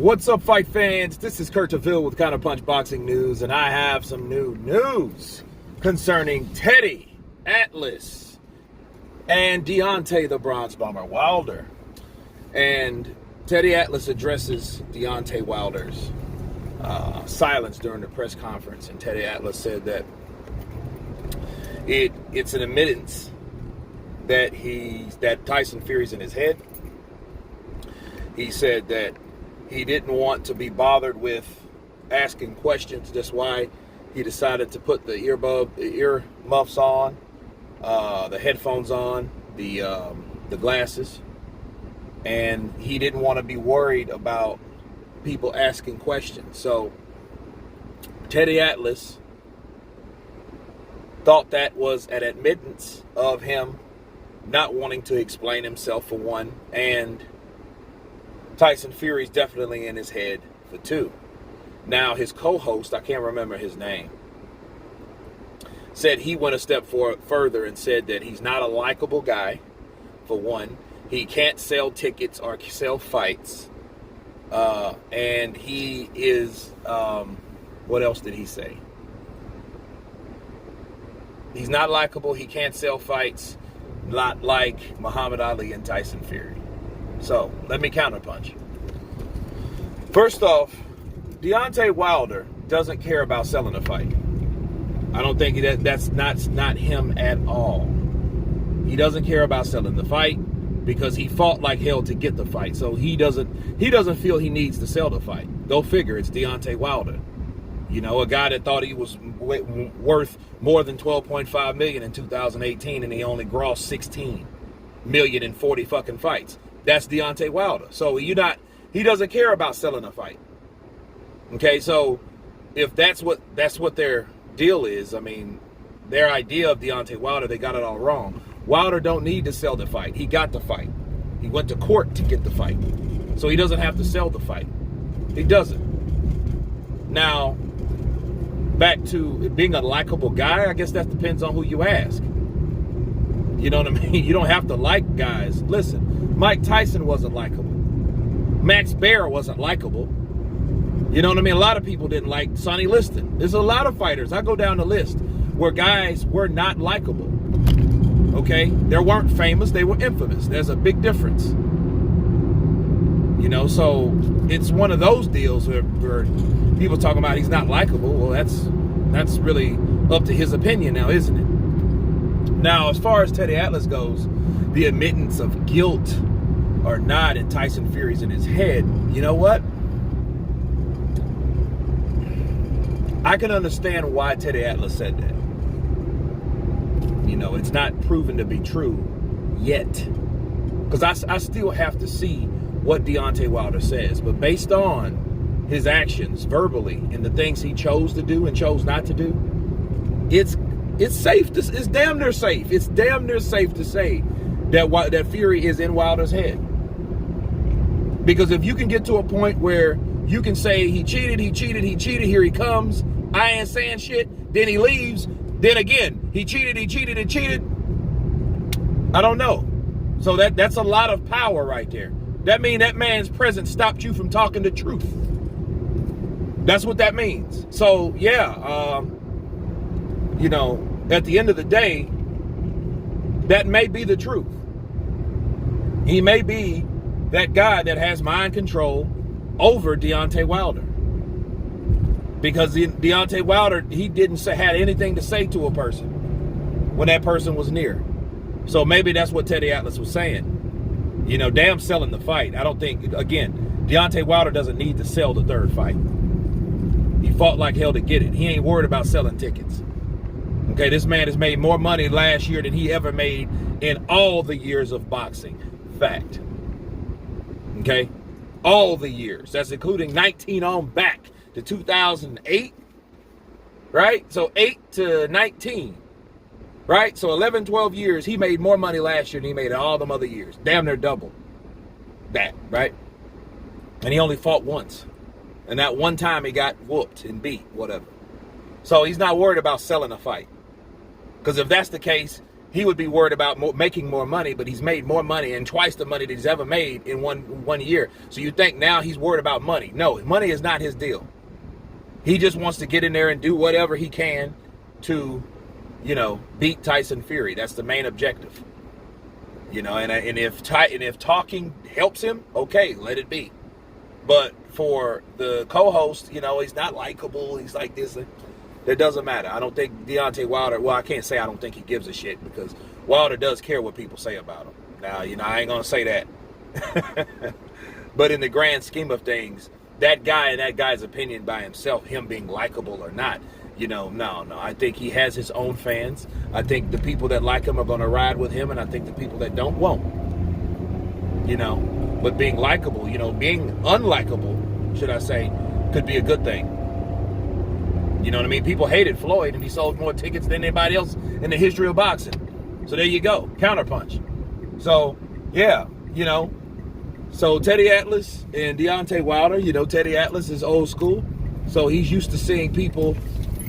What's up, fight fans? This is Kurt DeVille with Counterpunch Boxing News, and I have some new news concerning Teddy Atlas and Deontay the Bronze Bomber Wilder. And Teddy Atlas addresses Deontay Wilder's silence during the press conference, and Teddy Atlas said that it's an admittance that Tyson Fury's in his head. He said that he didn't want to be bothered with asking questions. That's why he decided to put the ear muffs on, the headphones on, the glasses, and he didn't want to be worried about people asking questions. So Teddy Atlas thought that was an admittance of him not wanting to explain himself, for one, and Tyson Fury's definitely in his head, for two. Now, his co-host, I can't remember his name, said he went a step further and said that he's not a likable guy, for one. He can't sell tickets or sell fights. And he is, what else did he say? He's not likable. He can't sell fights, not like Muhammad Ali and Tyson Fury. So, let me counterpunch. First off, Deontay Wilder doesn't care about selling a fight. I don't think that's not him at all. He doesn't care about selling the fight because he fought like hell to get the fight. So he doesn't feel he needs to sell the fight. Go figure, it's Deontay Wilder. You know, a guy that thought he was worth more than $12.5 million in 2018, and he only grossed $16 million in 40 fucking fights. That's Deontay Wilder. So he doesn't care about selling a fight. Okay, so if that's what their deal is, I mean, their idea of Deontay Wilder, they got it all wrong. Wilder don't need to sell the fight. He got the fight. He went to court to get the fight. So he doesn't have to sell the fight. He doesn't. Now, back to being a likable guy, I guess that depends on who you ask. You know what I mean? You don't have to like guys. Listen, Mike Tyson wasn't likable. Max Baer wasn't likable. You know what I mean? A lot of people didn't like Sonny Liston. There's a lot of fighters. I go down the list where guys were not likable. Okay? They weren't famous. They were infamous. There's a big difference. You know, so it's one of those deals where people talking about he's not likable. Well, that's really up to his opinion now, isn't it? Now, as far as Teddy Atlas goes, the admittance of guilt or not in Tyson Fury's in his head, you know what? I can understand why Teddy Atlas said that. You know, it's not proven to be true yet. Because I still have to see what Deontay Wilder says. But based on his actions verbally and the things he chose to do and chose not to do, it's safe. It's damn near safe. It's damn near safe to say that Fury is in Wilder's head. Because if you can get to a point where you can say he cheated, here he comes, I ain't saying shit, then he leaves, then again, he cheated. I don't know. So that's a lot of power right there. That means that man's presence stopped you from talking the truth. That's what that means. So, yeah, you know, at the end of the day, that may be the truth. He may be that guy that has mind control over Deontay Wilder. Because Deontay Wilder, he didn't had anything to say to a person when that person was near. So maybe that's what Teddy Atlas was saying. You know, damn selling the fight. I don't think, again, Deontay Wilder doesn't need to sell the third fight. He fought like hell to get it. He ain't worried about selling tickets. Okay, this man has made more money last year than he ever made in all the years of boxing. Fact. Okay? All the years. That's including 19 on back to 2008. Right? So 8 to 19. Right? So 11, 12 years, he made more money last year than he made in all them other years. Damn near double that, right? And he only fought once. And that one time he got whooped and beat, whatever. So he's not worried about selling a fight. Because if that's the case, he would be worried about making more money, but he's made more money and twice the money that he's ever made in one year. So you think now he's worried about money. No, money is not his deal. He just wants to get in there and do whatever he can to, beat Tyson Fury. That's the main objective. And if talking helps him, okay, let it be. But for the co-host, he's not likable. He's like this. That doesn't matter. I don't think Deontay Wilder, well, I can't say I don't think he gives a shit, because Wilder does care what people say about him. Now, I ain't going to say that. But in the grand scheme of things, that guy and that guy's opinion by himself, him being likable or not, no. I think he has his own fans. I think the people that like him are going to ride with him, and I think the people that don't won't. But being likable, being unlikable, should I say, could be a good thing. You know what I mean? People hated Floyd, and he sold more tickets than anybody else in the history of boxing. So there you go, counterpunch. So, yeah, So Teddy Atlas and Deontay Wilder, Teddy Atlas is old school. So he's used to seeing people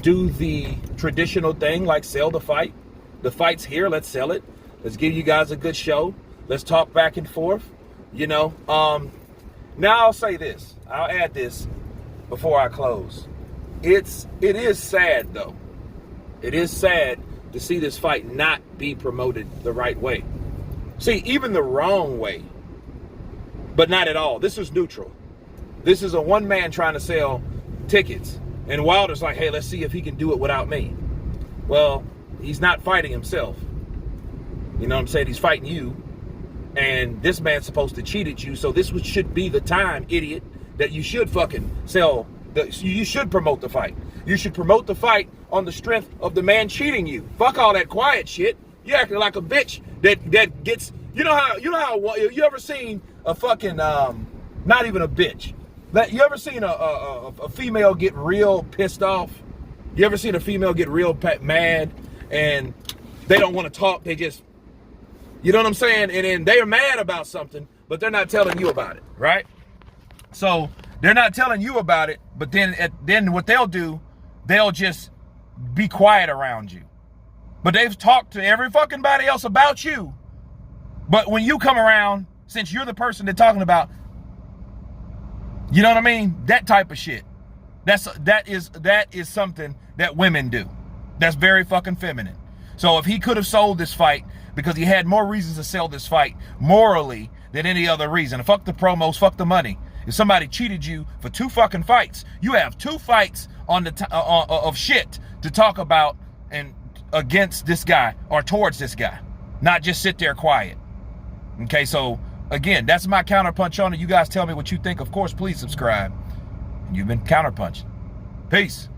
do the traditional thing, like sell the fight. The fight's here, let's sell it. Let's give you guys a good show. Let's talk back and forth. Now I'll say this. I'll add this before I close. It is sad, though. It is sad to see this fight not be promoted the right way. See, even the wrong way, but not at all. This is neutral. This is a one man trying to sell tickets. And Wilder's like, hey, let's see if he can do it without me. Well, he's not fighting himself. You know what I'm saying? He's fighting you. And this man's supposed to cheat at you. So this should be the time, idiot, that you should fucking you should promote the fight. You should promote the fight on the strength of the man cheating you. Fuck all that quiet shit. You acting like a bitch that gets, you ever seen a fucking, not even a bitch. You ever seen a female get real pissed off? You ever seen a female get real mad and they don't want to talk? They just, you know what I'm saying? And then they're mad about something, but they're not telling you about it, right? So they're not telling you about it, but then what they'll do, they'll just be quiet around you. But they've talked to every fucking body else about you. But when you come around, since you're the person they're talking about, you know what I mean? That type of shit. That is something that women do. That's very fucking feminine. So if he could have sold this fight because he had more reasons to sell this fight morally than any other reason. Fuck the promos, fuck the money. If somebody cheated you for 2 fucking fights, you have 2 fights on of shit to talk about and against this guy or towards this guy. Not just sit there quiet. Okay, so again, that's my counterpunch on it. You guys tell me what you think. Of course, please subscribe. You've been counterpunched. Peace.